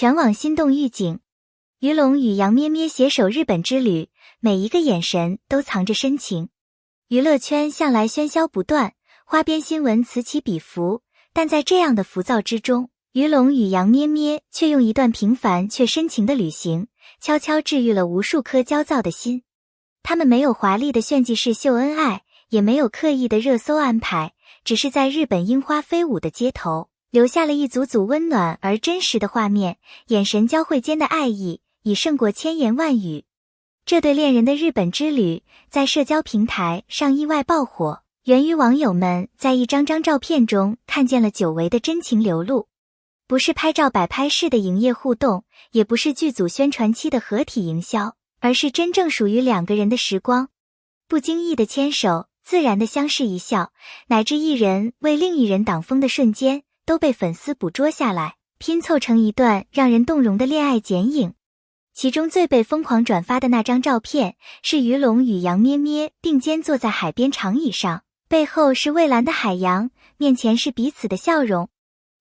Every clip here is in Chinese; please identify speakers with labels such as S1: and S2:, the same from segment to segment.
S1: 全网心动预警。于龙与杨咩咩携手日本之旅，每一个眼神都藏着深情。娱乐圈向来喧嚣不断，花边新闻此起彼伏，但在这样的浮躁之中，于龙与杨咩咩却用一段平凡却深情的旅行，悄悄治愈了无数颗焦躁的心。他们没有华丽的炫技式秀恩爱，也没有刻意的热搜安排，只是在日本樱花飞舞的街头，留下了一组组温暖而真实的画面，眼神交汇间的爱意已胜过千言万语。这对恋人的日本之旅在社交平台上意外爆火，源于网友们在一张张照片中看见了久违的真情流露。不是拍照摆拍式的营业互动，也不是剧组宣传期的合体营销，而是真正属于两个人的时光。不经意的牵手，自然的相视一笑，乃至一人为另一人挡风的瞬间，都被粉丝捕捉下来，拼凑成一段让人动容的恋爱剪影。其中最被疯狂转发的那张照片，是于龙与杨咩咩并肩坐在海边长椅上，背后是蔚蓝的海洋，面前是彼此的笑容。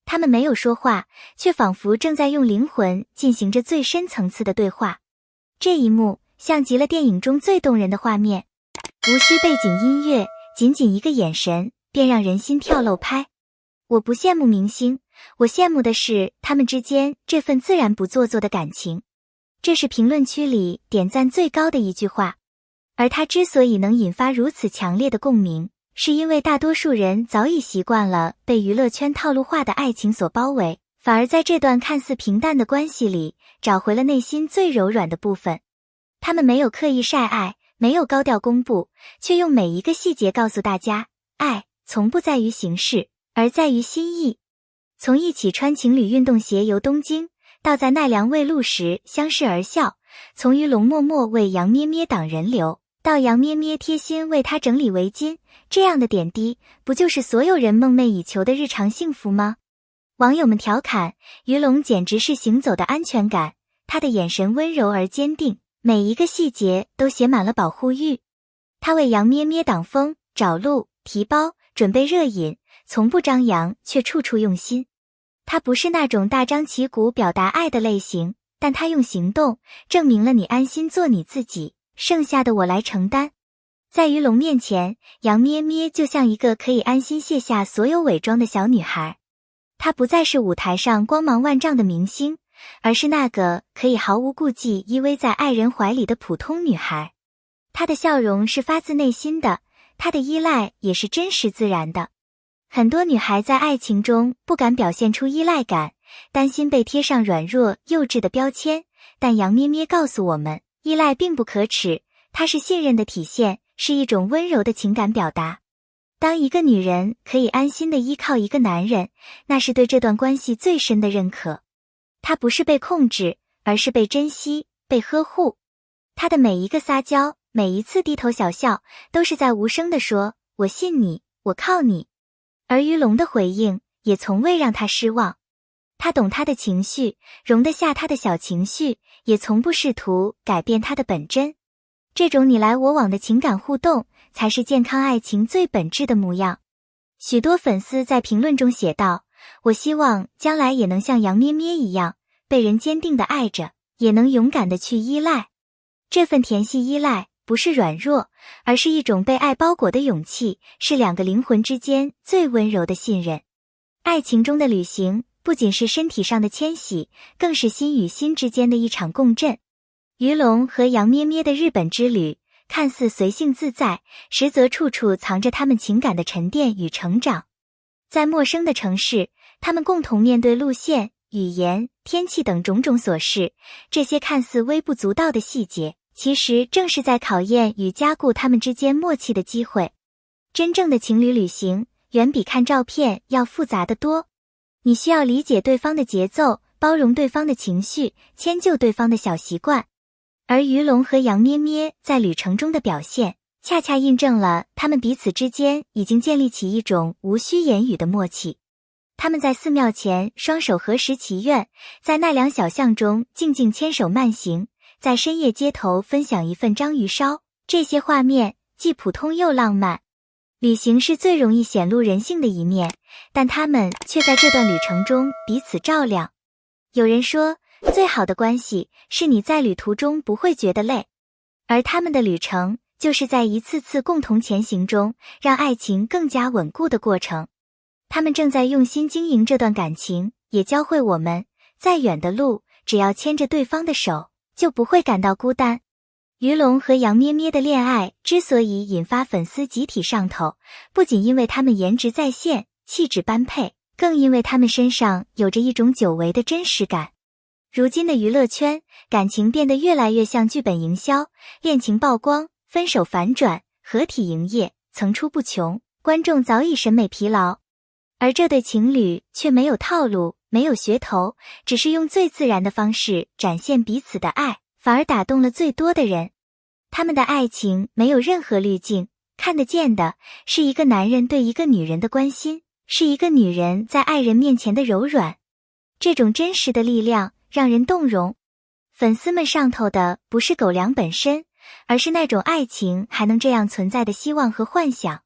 S1: 他们没有说话，却仿佛正在用灵魂进行着最深层次的对话。这一幕像极了电影中最动人的画面，无需背景音乐，仅仅一个眼神，便让人心跳漏拍。我不羡慕明星，我羡慕的是他们之间这份自然不做作的感情。这是评论区里点赞最高的一句话，而它之所以能引发如此强烈的共鸣，是因为大多数人早已习惯了被娱乐圈套路化的爱情所包围，反而在这段看似平淡的关系里，找回了内心最柔软的部分。他们没有刻意晒爱，没有高调公布，却用每一个细节告诉大家，爱从不在于形式，而在于心意。从一起穿情侣运动鞋游东京，到在奈良喂鹿时相视而笑，从于龙默默为杨咩咩挡人流，到杨咩咩贴心为他整理围巾，这样的点滴，不就是所有人梦寐以求的日常幸福吗？网友们调侃，于龙简直是行走的安全感，他的眼神温柔而坚定，每一个细节都写满了保护欲。他为杨咩咩挡风、找路、提包、准备热饮，从不张扬，却处处用心。他不是那种大张旗鼓表达爱的类型，但他用行动证明了你安心做你自己，剩下的我来承担。在于龙面前，杨咩咩就像一个可以安心卸下所有伪装的小女孩。她不再是舞台上光芒万丈的明星，而是那个可以毫无顾忌依偎在爱人怀里的普通女孩。她的笑容是发自内心的，她的依赖也是真实自然的。很多女孩在爱情中不敢表现出依赖感，担心被贴上软弱幼稚的标签，但杨咩咩告诉我们，依赖并不可耻，它是信任的体现，是一种温柔的情感表达。当一个女人可以安心地依靠一个男人，那是对这段关系最深的认可。她不是被控制，而是被珍惜、被呵护。她的每一个撒娇，每一次低头小笑，都是在无声地说，我信你，我靠你。而于龙的回应也从未让他失望，他懂他的情绪，容得下他的小情绪，也从不试图改变他的本真。这种你来我往的情感互动，才是健康爱情最本质的模样。许多粉丝在评论中写道，我希望将来也能像杨咩咩一样，被人坚定地爱着，也能勇敢地去依赖。这份甜系依赖不是软弱，而是一种被爱包裹的勇气，是两个灵魂之间最温柔的信任。爱情中的旅行，不仅是身体上的迁徙，更是心与心之间的一场共振。于龙和杨咩咩的日本之旅，看似随性自在，实则处处藏着他们情感的沉淀与成长。在陌生的城市，他们共同面对路线、语言、天气等种种琐事，这些看似微不足道的细节，其实正是在考验与加固他们之间默契的机会。真正的情侣旅行，远比看照片要复杂得多。你需要理解对方的节奏，包容对方的情绪，迁就对方的小习惯。而于龙和杨咩咩在旅程中的表现，恰恰印证了他们彼此之间已经建立起一种无需言语的默契。他们在寺庙前双手合十祈愿，在奈良小巷中静静牵手慢行，在深夜街头分享一份章鱼烧，这些画面既普通又浪漫。旅行是最容易显露人性的一面，但他们却在这段旅程中彼此照亮。有人说，最好的关系是你在旅途中不会觉得累，而他们的旅程就是在一次次共同前行中，让爱情更加稳固的过程。他们正在用心经营这段感情，也教会我们，再远的路，只要牵着对方的手，就不会感到孤单。于龙和杨咩咩的恋爱之所以引发粉丝集体上头，不仅因为他们颜值在线，气质般配，更因为他们身上有着一种久违的真实感。如今的娱乐圈，感情变得越来越像剧本营销，恋情曝光，分手反转，合体营业，层出不穷，观众早已审美疲劳。而这对情侣却没有套路，没有噱头，只是用最自然的方式展现彼此的爱，反而打动了最多的人。他们的爱情没有任何滤镜，看得见的是一个男人对一个女人的关心，是一个女人在爱人面前的柔软。这种真实的力量让人动容。粉丝们上头的不是狗粮本身，而是那种爱情还能这样存在的希望和幻想。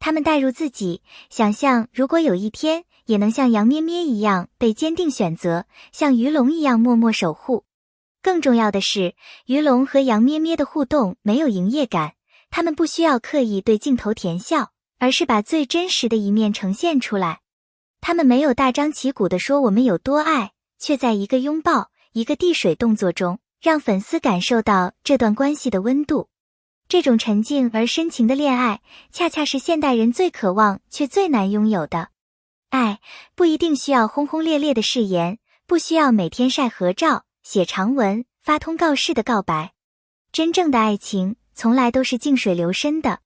S1: 他们带入自己，想象如果有一天也能像杨咩咩一样被坚定选择，像于龙一样默默守护。更重要的是，于龙和杨咩咩的互动没有营业感，他们不需要刻意对镜头甜笑，而是把最真实的一面呈现出来。他们没有大张旗鼓地说我们有多爱，却在一个拥抱，一个递水动作中，让粉丝感受到这段关系的温度。这种沉静而深情的恋爱，恰恰是现代人最渴望却最难拥有的。爱不一定需要轰轰烈烈的誓言，不需要每天晒合照、写长文、发通告式的告白。真正的爱情从来都是静水流深的。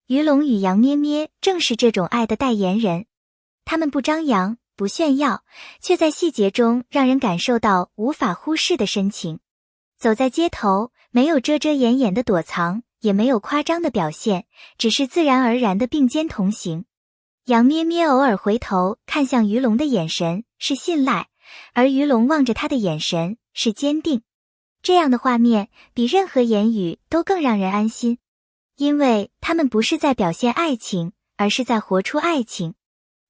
S1: 于龙与杨咩咩正是这种爱的代言人。他们不张扬，不炫耀，却在细节中让人感受到无法忽视的深情。走在街头，没有遮遮掩掩的躲藏，也没有夸张的表现，只是自然而然的并肩同行。杨咩咩偶尔回头看向于龙的眼神是信赖，而于龙望着他的眼神是坚定。这样的画面比任何言语都更让人安心，因为他们不是在表现爱情，而是在活出爱情。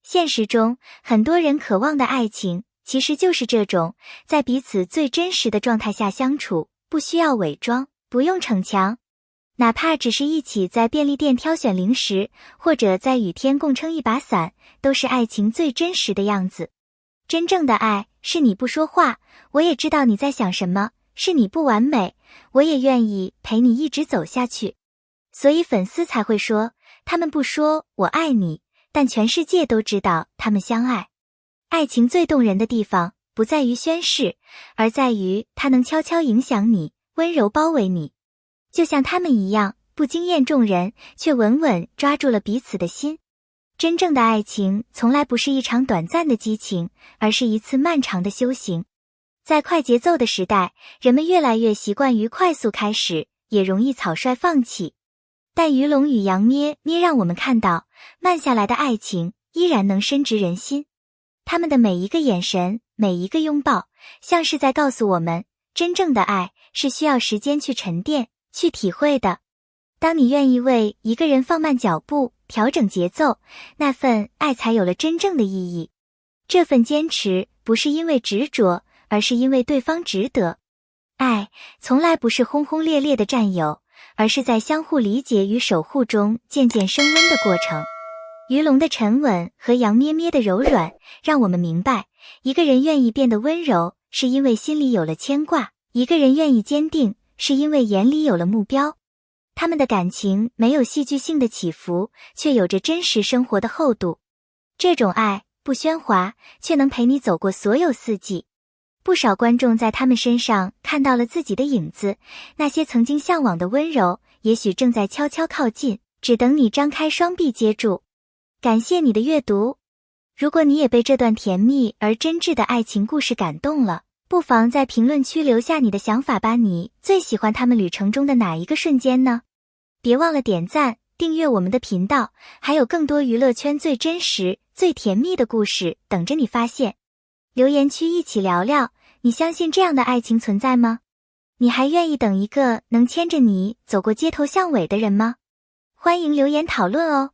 S1: 现实中，很多人渴望的爱情，其实就是这种在彼此最真实的状态下相处，不需要伪装，不用逞强。哪怕只是一起在便利店挑选零食，或者在雨天共撑一把伞，都是爱情最真实的样子。真正的爱，是你不说话，我也知道你在想什么，是你不完美，我也愿意陪你一直走下去。所以粉丝才会说，他们不说我爱你，但全世界都知道他们相爱。爱情最动人的地方，不在于宣誓，而在于它能悄悄影响你，温柔包围你。就像他们一样，不惊艳众人，却稳稳抓住了彼此的心。真正的爱情从来不是一场短暂的激情，而是一次漫长的修行。在快节奏的时代，人们越来越习惯于快速开始，也容易草率放弃。但于龙与杨咩咩让我们看到，慢下来的爱情依然能深植人心。他们的每一个眼神，每一个拥抱，像是在告诉我们，真正的爱是需要时间去沉淀，去体会的。当你愿意为一个人放慢脚步，调整节奏，那份爱才有了真正的意义。这份坚持不是因为执着，而是因为对方值得。爱从来不是轰轰烈烈的占有，而是在相互理解与守护中渐渐升温的过程。于龙的沉稳和杨咩咩的柔软，让我们明白，一个人愿意变得温柔，是因为心里有了牵挂；一个人愿意坚定，是因为眼里有了目标。他们的感情没有戏剧性的起伏，却有着真实生活的厚度。这种爱不喧哗，却能陪你走过所有四季。不少观众在他们身上看到了自己的影子，那些曾经向往的温柔，也许正在悄悄靠近，只等你张开双臂接住。感谢你的阅读。如果你也被这段甜蜜而真挚的爱情故事感动了，不妨在评论区留下你的想法吧。你最喜欢他们旅程中的哪一个瞬间呢？别忘了点赞、订阅我们的频道，还有更多娱乐圈最真实、最甜蜜的故事等着你发现。留言区一起聊聊，你相信这样的爱情存在吗？你还愿意等一个能牵着你走过街头巷尾的人吗？欢迎留言讨论哦。